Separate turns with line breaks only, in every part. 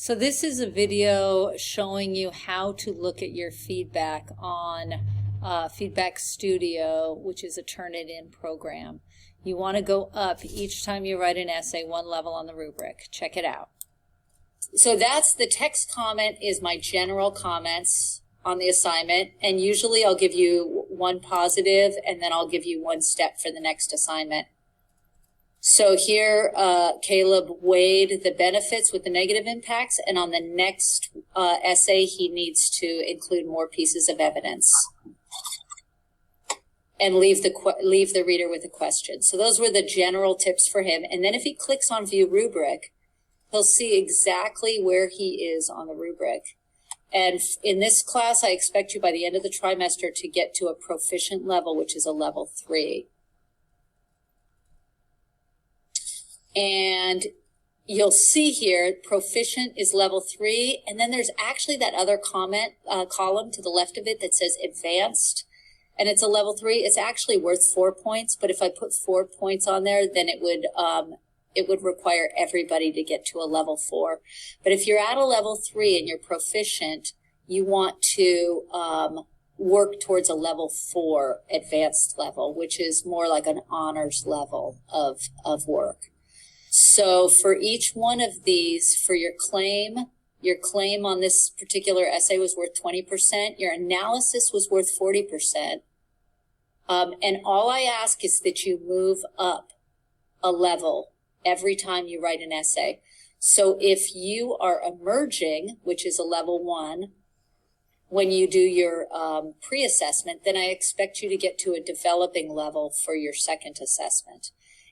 So this is a video showing you how to look at your feedback on Feedback Studio, which is a Turnitin program. You want to go up each time you write an essay one level on the rubric. Check it out. So that's the text comment is my general comments on the assignment, and usually I'll give you one positive and then I'll give you one step for the next assignment. So here, Caleb weighed the benefits with the negative impacts, and on the next essay, he needs to include more pieces of evidence and leave the reader with a question. So those were the general tips for him. And then if he clicks on View Rubric, he'll see exactly where he is on the rubric. And in this class, I expect you by the end of the trimester to get to a proficient level, which is a level 3. And you'll see here, proficient is level 3. And then there's actually that other comment column to the left of it that says advanced. And it's a level 3. It's actually worth 4 points. But if I put 4 points on there, then it would require everybody to get to a level 4. But if you're at a level 3 and you're proficient, you want to work towards a level 4 advanced level, which is more like an honors level of work. So for each one of these, for your claim on this particular essay was worth 20%. Your analysis was worth 40%. And all I ask is that you move up a level every time you write an essay. So if you are emerging, which is a level 1, when you do your pre-assessment, then I expect you to get to a developing level for your second assessment.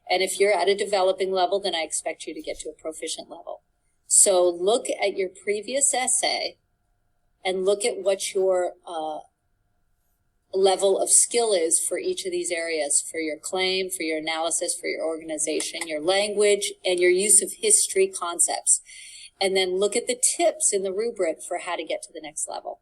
And if you're at a developing level, then I expect you to get to a proficient level. So look at your previous essay and look at what your level of skill is for each of these areas, for your claim, for your analysis, for your organization, your language, and your use of history concepts. And then look at the tips in the rubric for how to get to the next level.